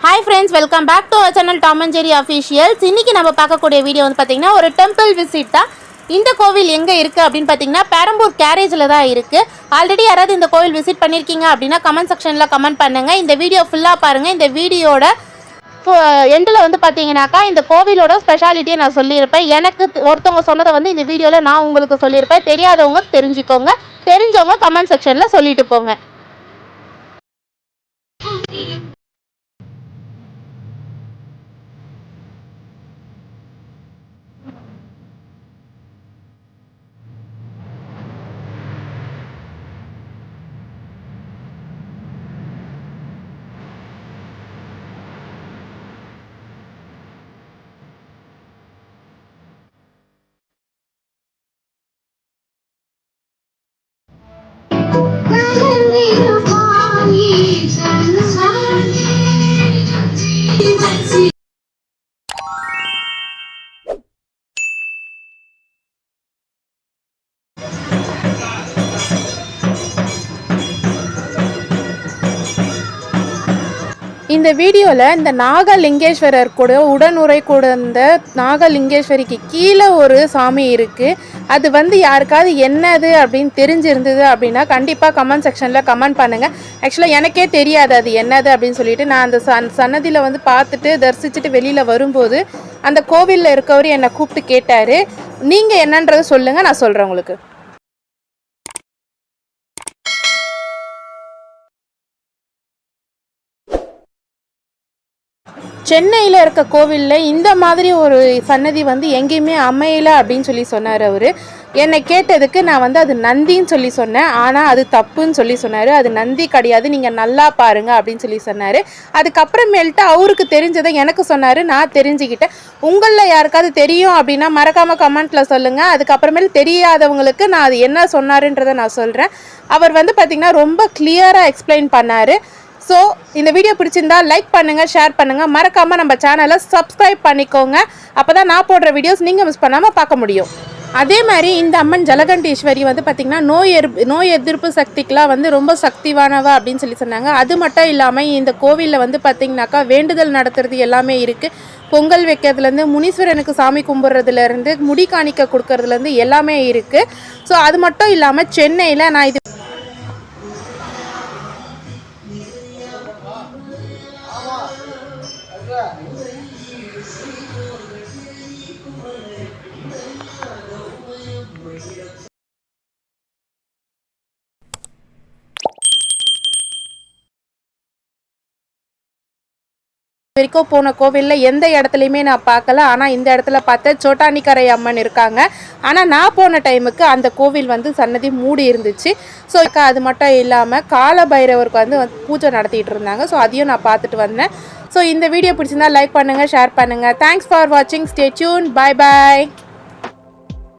Hi friends, welcome back to our channel Tom and Jerry Officials. இன்னைக்கு நம்ம பார்க்கக்கூடிய video வந்து பாத்தீங்கன்னா ஒரு டெம்பிள் விசிட் தான். இந்த கோவில் எங்க இருக்கு அப்படினு பாத்தீங்கன்னா பெரம்பூர் கேரேஜ்ல தான் இருக்கு. ஆல்ரெடி யாராவது இந்த கோவில் விசிட் பண்ணிருக்கீங்க அப்படினா கமெண்ட் செக்ஷன்ல கமெண்ட் பண்ணுங்க. இந்த வீடியோ ஃபுல்லா பாருங்க. இந்த வீடியோட எண்டில் வந்து பார்த்தீங்கன்னாக்கா இந்த கோவிலோட ஸ்பெஷாலிட்டியை நான் சொல்லியிருப்பேன். எனக்கு ஒருத்தவங்க சொன்னதை வந்து இந்த வீடியோவில் நான் உங்களுக்கு சொல்லியிருப்பேன். தெரியாதவங்க தெரிஞ்சுக்கோங்க, தெரிஞ்சவங்க கமெண்ட் செக்ஷனில் சொல்லிட்டு போங்க. இந்த வீடியோவில் இந்த நாகலிங்கேஸ்வரர் கூட உடனுரை கூட இந்த நாகலிங்கேஸ்வரிக்கு கீழே ஒரு சாமி இருக்குது. அது வந்து யாருக்காவது என்னது அப்படின்னு தெரிஞ்சிருந்தது அப்படின்னா கண்டிப்பாக கமெண்ட் செக்ஷனில் கமெண்ட் பண்ணுங்கள். ஆக்சுவலாக எனக்கே தெரியாது அது என்னது அப்படின்னு சொல்லிட்டு நான் அந்த சன்னதியில் வந்து பார்த்துட்டு தரிசிச்சுட்டு வெளியில் வரும்போது அந்த கோவிலில் இருக்கவர் என்னை கூப்பிட்டு கேட்டார், நீங்கள் என்னன்றதை சொல்லுங்கள், நான் சொல்கிறேன் உங்களுக்கு. சென்னையில் இருக்க கோவிலில் இந்த மாதிரி ஒரு சன்னதி வந்து எங்கேயுமே அமையலை அப்படின்னு சொல்லி சொன்னார் அவர். என்னை கேட்டதுக்கு நான் வந்து அது நந்தின்னு சொல்லி சொன்னேன். ஆனால் அது தப்புன்னு சொல்லி சொன்னார். அது நந்தி கிடையாது, நீங்கள் நல்லா பாருங்கள் அப்படின்னு சொல்லி சொன்னார். அதுக்கப்புறமேல்ட்டு அவருக்கு தெரிஞ்சதை எனக்கு சொன்னார், நான் தெரிஞ்சுக்கிட்டேன். உங்களில் யாருக்காவது தெரியும் அப்படின்னா மறக்காமல் கமெண்ட்டில் சொல்லுங்கள். அதுக்கப்புறமேல் தெரியாதவங்களுக்கு நான் அது என்ன சொன்னாருன்றதை நான் சொல்கிறேன். அவர் வந்து பார்த்திங்கன்னா ரொம்ப கிளியராக எக்ஸ்பிளைன் பண்ணார். ஸோ இந்த வீடியோ பிடிச்சிருந்தா லைக் பண்ணுங்கள், ஷேர் பண்ணுங்கள், மறக்காமல் நம்ம சேனலை சப்ஸ்கிரைப் பண்ணிக்கோங்க. அப்போ தான் நான் போடுற வீடியோஸ் நீங்கள் மிஸ் பண்ணாமல் பார்க்க முடியும். அதே மாதிரி இந்த அம்மன் ஜலகண்டீஸ்வரி வந்து பார்த்திங்கன்னா நோய் எதிர்ப்பு சக்திக்கெலாம் வந்து ரொம்ப சக்திவானவ அப்படின்னு சொல்லி சொன்னாங்க. அது மட்டும் இல்லாமல் இந்த கோவிலில் வந்து பார்த்திங்கனாக்கா வேண்டுதல் நடத்துறது எல்லாமே இருக்குது. பொங்கல் வைக்கிறதுலேருந்து முனீஸ்வரனுக்கு சாமி கும்பிட்றதுலேருந்து முடி காணிக்க கொடுக்கறதுலேருந்து எல்லாமே இருக்குது. ஸோ அது மட்டும் இல்லாமல் சென்னையில் நான் இது வரைக்கும் போன கோவிலில் எந்த இடத்துலையுமே நான் பார்க்கல. ஆனால் இந்த இடத்துல பார்த்தேன், சோட்டானிக்கரை அம்மன் இருக்காங்க. ஆனால் நான் போன டைமுக்கு அந்த கோவில் வந்து சன்னதி மூடி இருந்துச்சு. ஸோ அது மட்டும் இல்லாமல் கால பைரவருக்கு வந்து பூஜை நடத்திட்டு இருந்தாங்க. ஸோ அதையும் நான் பார்த்துட்டு வந்தேன். ஸோ இந்த வீடியோ பிடிச்சிருந்தா லைக் பண்ணுங்கள், ஷேர் பண்ணுங்கள். தேங்க்ஸ் ஃபார் வாட்சிங். Stay tune. பாய் பாய்.